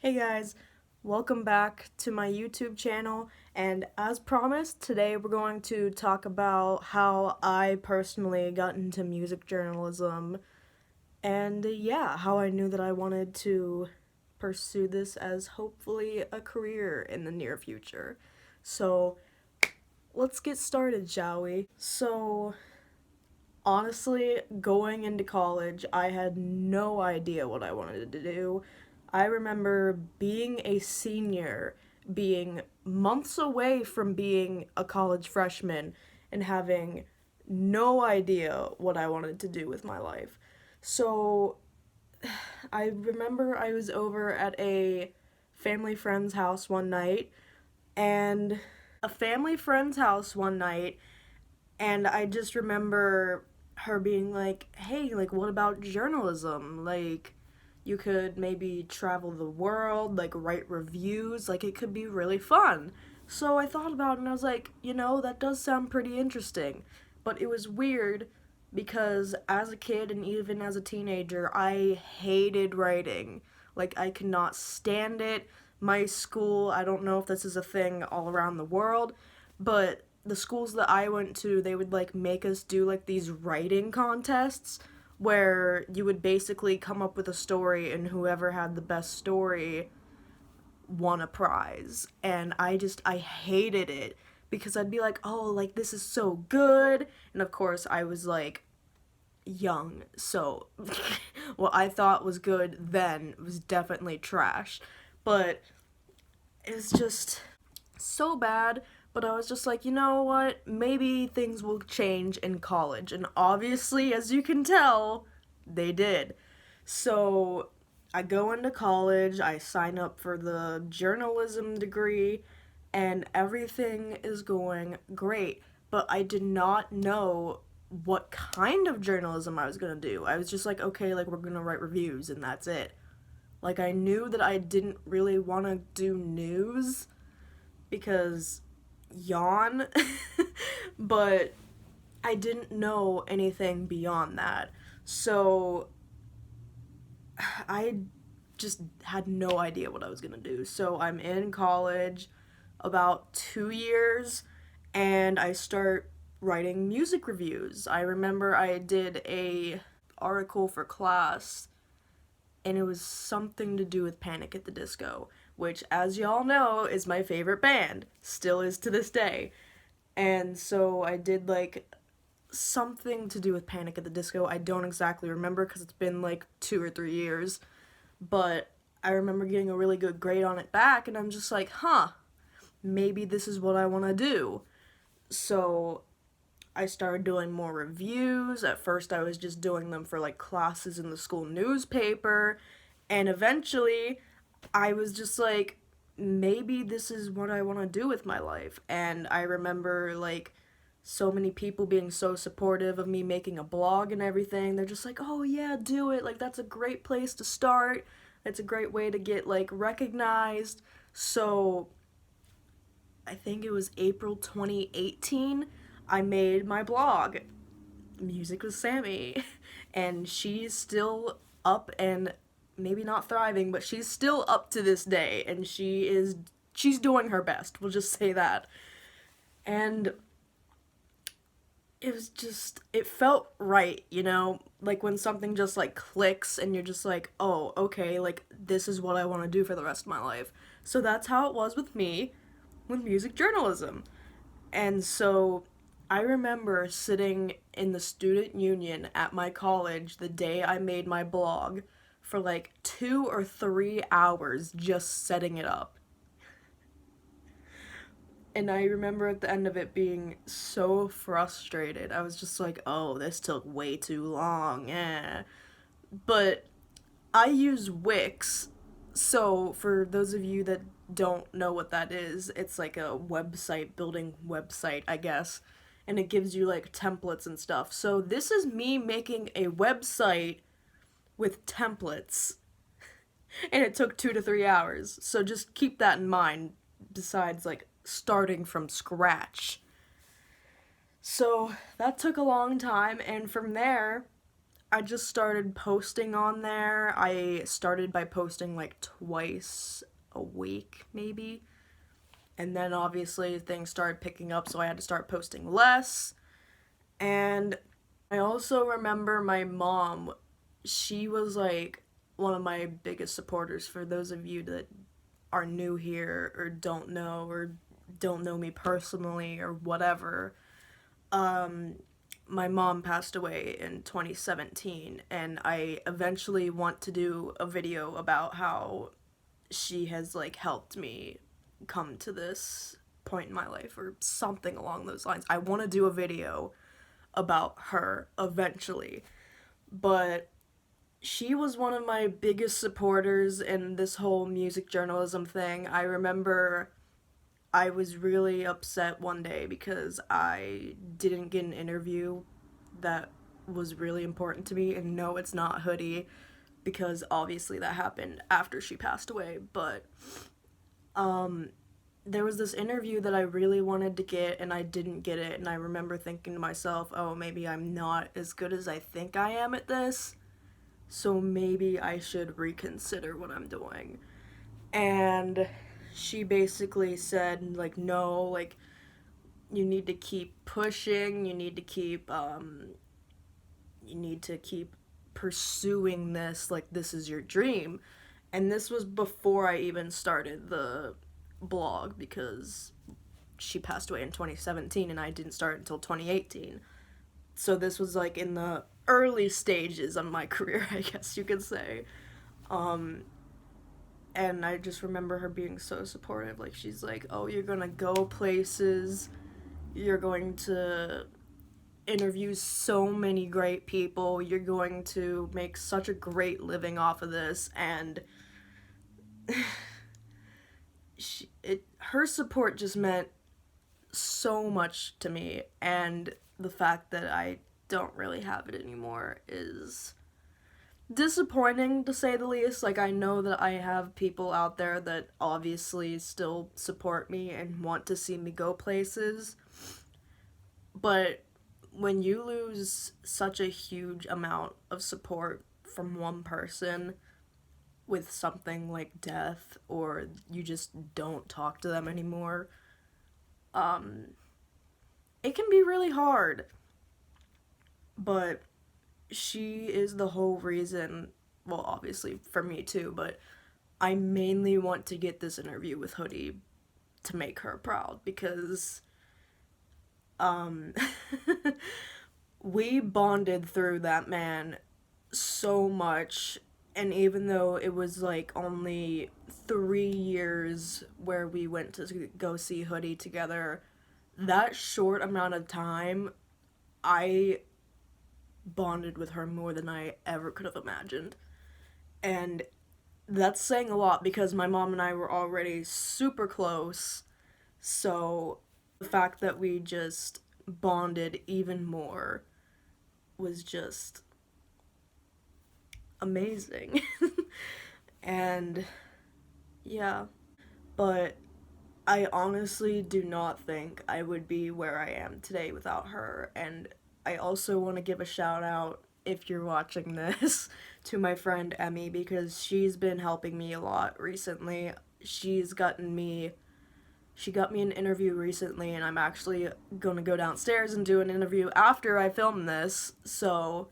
Hey guys, welcome back to my YouTube channel, and as promised, today we're going to talk about how I personally got into music journalism and yeah, how I knew that I wanted to pursue this as hopefully a career in the near future. So, let's get started, shall we? Honestly, going into college, I had no idea what I wanted to do. I remember being a senior, being months away from being a college freshman, and having no idea what I wanted to do with my life. So, I remember I was over at a family friend's house one night, and a family friend's house one night, and I just remember her being like, hey, like, what about journalism? Like, you could maybe travel the world, like, write reviews. Like, it could be really fun. So I thought about it and I was like, that does sound pretty interesting. But it was weird because as a kid and even as a teenager, I hated writing. Like, I could not stand it. My school, I don't know if this is a thing all around the world, but the schools that I went to, they would like make us do like these writing contests where you would basically come up with a story and whoever had the best story won a prize. And I hated it because I'd be like, "Oh, like this is so good." And of course, I was like young. So what I thought was good then was definitely trash. But it's just so bad, but I was just like, you know what? Maybe things will change in college. And obviously, as you can tell, they did. So I go into college, I sign up for the journalism degree, and everything is going great. But I did not know what kind of journalism I was gonna do. I was just like, okay, like we're gonna write reviews and that's it. Like I knew that I didn't really want to do news because yawn, but I didn't know anything beyond that. So I just had no idea what I was gonna do. So I'm in college about 2 years and I start writing music reviews. I remember I did a article for class and it was something to do with Panic at the Disco, which, as y'all know, is my favorite band. Still is to this day. And so I did like something to do with Panic at the Disco. I don't exactly remember because it's been like 2 or 3 years, but I remember getting a really good grade on it back, and I'm just like, huh, maybe this is what I want to do. So I started doing more reviews. At first, I was just doing them for like classes in the school newspaper, and eventually, I was just like, maybe this is what I want to do with my life. And I remember like so many people being so supportive of me making a blog and everything. They're just like, oh yeah, do it. Like, that's a great place to start. It's a great way to get like recognized. So I think it was April 2018, I made my blog, Music with Sammy. And she's still up and maybe not thriving, but she's still up to this day. And she's doing her best. We'll just say that. And it was just, it felt right, like when something just like clicks and you're just like, oh, okay, like this is what I want to do for the rest of my life. So that's how it was with me with music journalism. And so I remember sitting in the student union at my college the day I made my blog for like 2 or 3 hours just setting it up. And I remember at the end of it being so frustrated. I was just like, oh, this took way too long. Eh. But I use Wix. So, for those of you that don't know what that is, it's like a website building website, I guess. And it gives you like templates and stuff. So, this is me making a website with templates. And it took 2 to 3 hours. So, just keep that in mind, besides like starting from scratch. So, that took a long time. And from there, I just started posting on there. I started by posting like twice a week, maybe. And then obviously things started picking up, so I had to start posting less. And I also remember my mom, she was like one of my biggest supporters. For those of you that are new here or don't know me personally or whatever. My mom passed away in 2017, and I eventually want to do a video about how she has like helped me come to this point in my life or something along those lines. I want to do a video about her eventually, but she was one of my biggest supporters in this whole music journalism thing. I remember I was really upset one day because I didn't get an interview that was really important to me. And no, it's not Hoodie, because obviously that happened after she passed away. But there was this interview that I really wanted to get and I didn't get it. And I remember thinking to myself, oh, maybe I'm not as good as I think I am at this. So maybe I should reconsider what I'm doing. And she basically said, like, no, like, you need to keep pushing, you need to keep pursuing this, like, this is your dream. And this was before I even started the blog, because she passed away in 2017 and I didn't start until 2018. So this was like in the early stages of my career, I guess you could say. And I just remember her being so supportive. Like, she's like, oh, you're gonna go places, you're going to interview so many great people, you're going to make such a great living off of this. And her support just meant so much to me. And the fact that I don't really have it anymore is disappointing, to say the least. Like, I know that I have people out there that obviously still support me and want to see me go places, but when you lose such a huge amount of support from one person with something like death, or you just don't talk to them anymore, it can be really hard. But she is the whole reason, well, obviously for me too, but I mainly want to get this interview with Hoodie to make her proud, because we bonded through that man so much. And even though it was like only 3 years where we went to go see Hoodie together, that short amount of time, I bonded with her more than I ever could have imagined. And that's saying a lot, because my mom and I were already super close. So the fact that we just bonded even more was just amazing. And yeah, but I honestly do not think I would be where I am today without her. And I also want to give a shout out, if you're watching this, to my friend Emmy, because she's been helping me a lot recently. She got me an interview recently, and I'm actually going to go downstairs and do an interview after I film this. So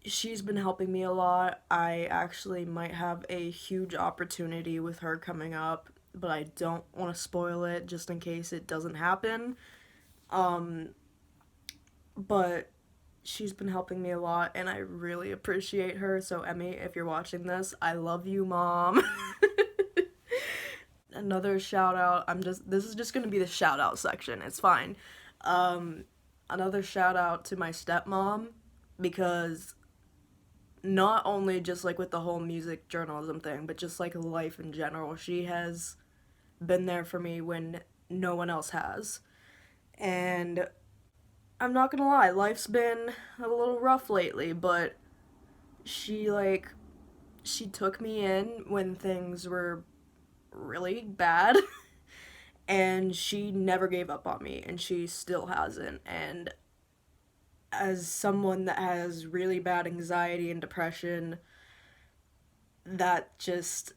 she's been helping me a lot. I actually might have a huge opportunity with her coming up, but I don't want to spoil it just in case it doesn't happen. But she's been helping me a lot, and I really appreciate her. So Emmy, if you're watching this, I love you, Mom. Another shout out, this is just gonna be the shout out section, it's fine. Another shout out to my stepmom, because not only just like with the whole music journalism thing, but just like life in general, she has been there for me when no one else has. And I'm not gonna lie, life's been a little rough lately, but she took me in when things were really bad, and she never gave up on me, and she still hasn't. And as someone that has really bad anxiety and depression, that just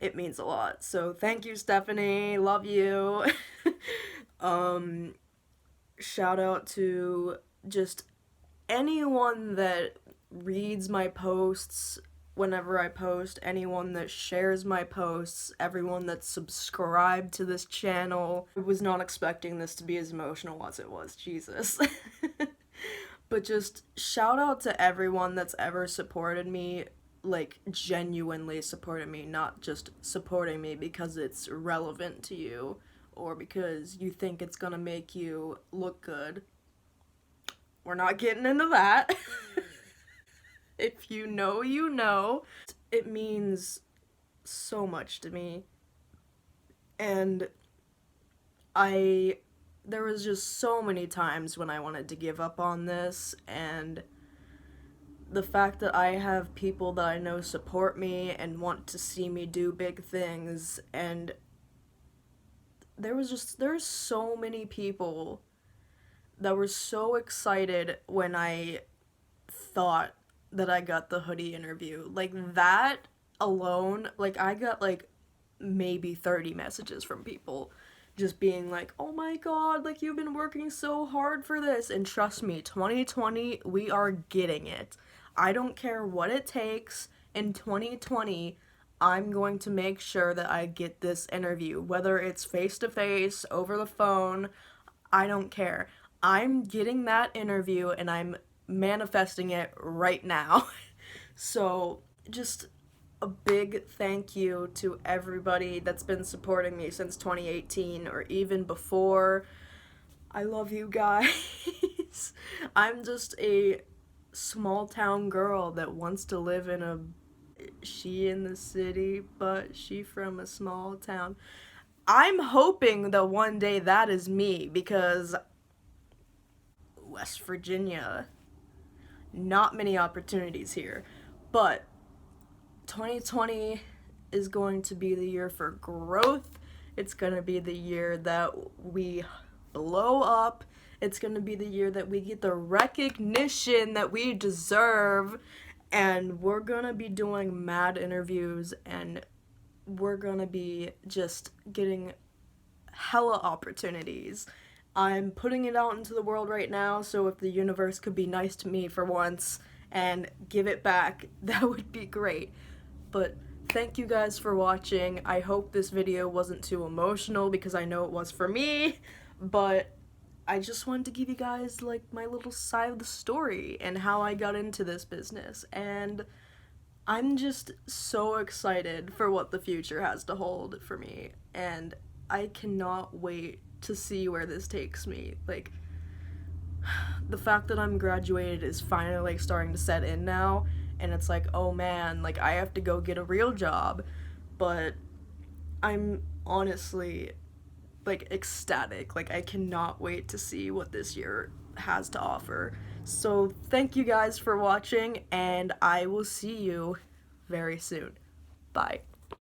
it means a lot. So thank you, Stephanie. Love you. um Shout out to just anyone that reads my posts whenever I post, anyone that shares my posts, everyone that's subscribed to this channel. I was not expecting this to be as emotional as it was, Jesus. But just shout out to everyone that's ever supported me, like genuinely supported me, not just supporting me because it's relevant to you or because you think it's gonna make you look good. We're not getting into that. If you know, you know. It means so much to me. And I there was just so many times when I wanted to give up on this, and the fact that I have people that I know support me and want to see me do big things, and there's so many people that were so excited when I thought that I got the hoodie interview. Like that alone, like I got like maybe 30 messages from people just being like, "Oh my god, like you've been working so hard for this." And trust me, 2020, we are getting it. I don't care what it takes. In 2020, I'm going to make sure that I get this interview, whether it's face to face, over the phone, I don't care. I'm getting that interview and I'm manifesting it right now. So, just a big thank you to everybody that's been supporting me since 2018 or even before. I love you guys. I'm just a small town girl that wants to live in a she in the city, but she from a small town. I'm hoping that one day that is me because West Virginia, not many opportunities here. But 2020 is going to be the year for growth. It's going to be the year that we blow up. It's going to be the year that we get the recognition that we deserve. And we're going to be doing mad interviews and we're going to be just getting hella opportunities. I'm putting it out into the world right now, so if the universe could be nice to me for once and give it back, that would be great. But thank you guys for watching. I hope this video wasn't too emotional because I know it was for me, but I just wanted to give you guys like my little side of the story and how I got into this business. And I'm just so excited for what the future has to hold for me, and I cannot wait to see where this takes me. Like, the fact that I'm graduated is finally like starting to set in now, and it's like, oh man, like I have to go get a real job, but I'm honestly like ecstatic. Like I cannot wait to see what this year has to offer. So thank you guys for watching, and I will see you very soon. Bye.